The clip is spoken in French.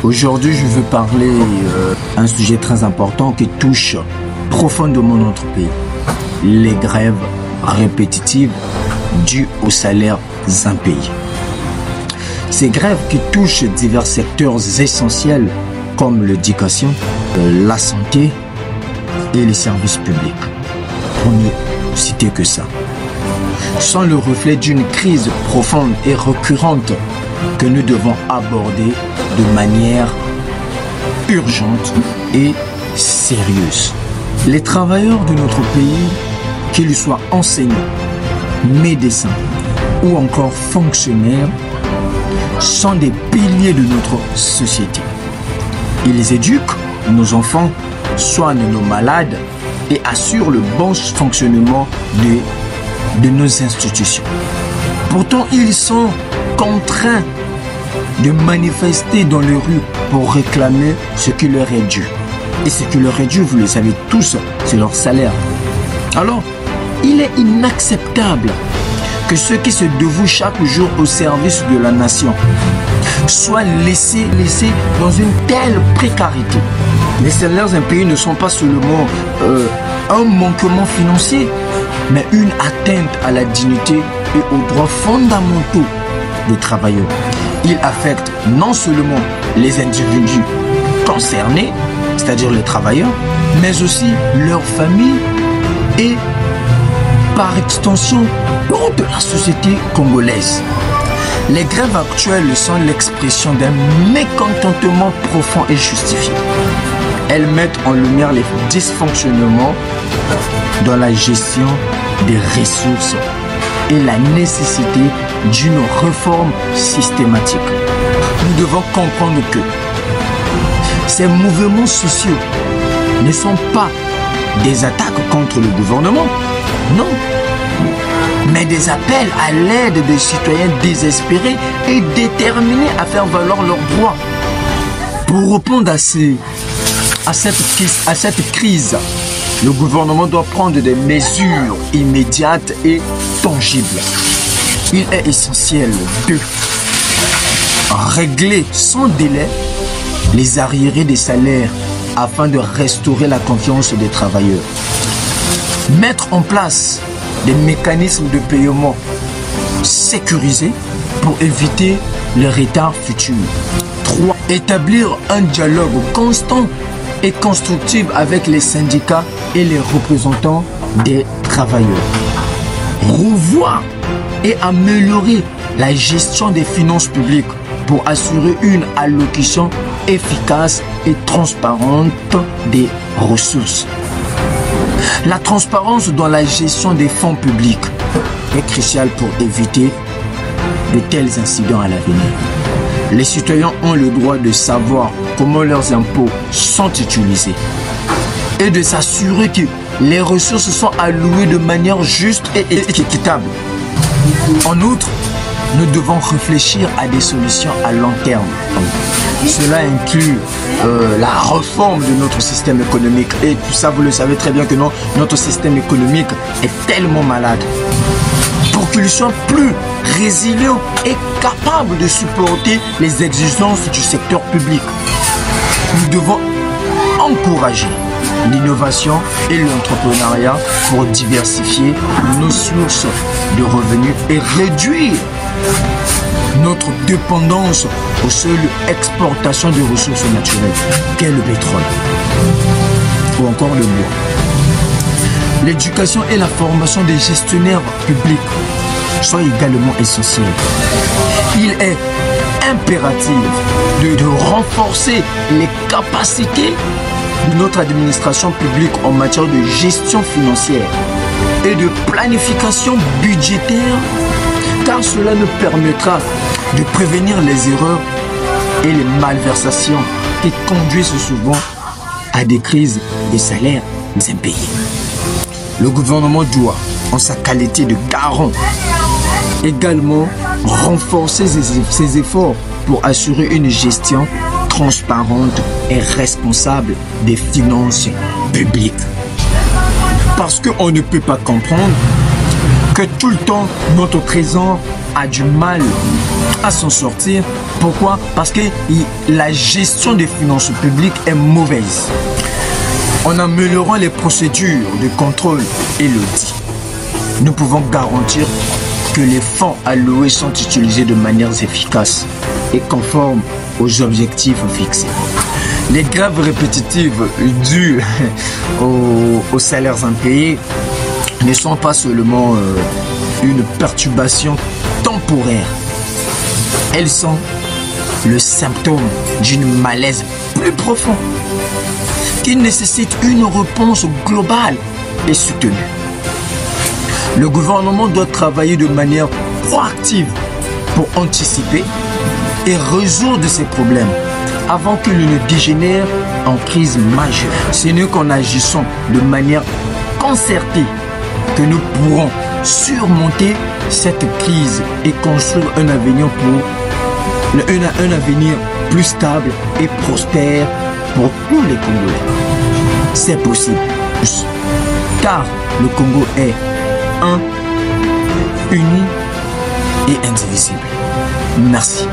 Aujourd'hui, je veux parler d'un sujet très important qui touche profondément notre pays. Les grèves répétitives dues aux salaires impayés. Ces grèves qui touchent divers secteurs essentiels comme l'éducation, la santé et les services publics. Pour ne citer que ça. Sont le reflet d'une crise profonde et récurrente que nous devons aborder de manière urgente et sérieuse. Les travailleurs de notre pays, qu'ils soient enseignants, médecins ou encore fonctionnaires, sont des piliers de notre société. Ils éduquent nos enfants, soignent nos malades et assurent le bon fonctionnement de nos institutions. Pourtant, ils sont contraints de manifester dans les rues pour réclamer ce qui leur est dû. Et ce qui leur est dû, vous le savez tous, c'est leur salaire. Alors, il est inacceptable que ceux qui se dévouent chaque jour au service de la nation soient laissés dans une telle précarité. Les salaires impayés ne sont pas seulement un manquement financier, mais une atteinte à la dignité et aux droits fondamentaux des travailleurs. Il affecte non seulement les individus concernés, c'est-à-dire les travailleurs, mais aussi leurs familles et par extension toute la société congolaise. Les grèves actuelles sont l'expression d'un mécontentement profond et justifié. Elles mettent en lumière les dysfonctionnements dans la gestion des ressources et la nécessité d'une réforme systématique. Nous devons comprendre que ces mouvements sociaux ne sont pas des attaques contre le gouvernement, non, mais des appels à l'aide des citoyens désespérés et déterminés à faire valoir leurs droits. Pour répondre à cette crise, le gouvernement doit prendre des mesures immédiates et tangibles. Il est essentiel de régler sans délai les arriérés des salaires afin de restaurer la confiance des travailleurs. Mettre en place des mécanismes de paiement sécurisés pour éviter les retards futurs. 3. Établir un dialogue constant et constructif avec les syndicats et les représentants des travailleurs. Revoir et améliorer la gestion des finances publiques pour assurer une allocation efficace et transparente des ressources. La transparence dans la gestion des fonds publics est cruciale pour éviter de tels incidents à l'avenir. Les citoyens ont le droit de savoir comment leurs impôts sont utilisés et de s'assurer que les ressources sont allouées de manière juste et équitable. En outre, nous devons réfléchir à des solutions à long terme. Cela inclut la réforme de notre système économique. Et tout ça, vous le savez très bien que notre système économique est tellement malade. Pour qu'il soit plus résilient et capable de supporter les exigences du secteur public, nous devons encourager l'innovation et l'entrepreneuriat pour diversifier nos sources de revenus et réduire notre dépendance aux seules exportations de ressources naturelles, qu'est le pétrole ou encore le bois. L'éducation et la formation des gestionnaires publics sont également essentielles. Il est impératif de renforcer les capacités de notre administration publique en matière de gestion financière et de planification budgétaire, car cela nous permettra de prévenir les erreurs et les malversations qui conduisent souvent à des crises des salaires impayés. Le gouvernement doit, en sa qualité de garant, également renforcer ses efforts pour assurer une gestion transparente et responsable des finances publiques. Parce qu'on ne peut pas comprendre que tout le temps notre trésor a du mal à s'en sortir. Pourquoi? Parce que la gestion des finances publiques est mauvaise. En améliorant les procédures de contrôle et l'audit, nous pouvons garantir que les fonds alloués sont utilisés de manière efficace et conforme aux objectifs fixés. Les grèves répétitives dues aux salaires impayés ne sont pas seulement une perturbation temporaire. Elles sont le symptôme d'une malaise plus profonde qui nécessite une réponse globale et soutenue. Le gouvernement doit travailler de manière proactive pour anticiper et résoudre ces problèmes avant qu'ils ne dégénèrent en crise majeure. Ce n'est qu'en agissant de manière concertée que nous pourrons surmonter cette crise et construire un avenir un avenir plus stable et prospère pour tous les Congolais. C'est possible, car le Congo est un, uni et indivisible. Merci.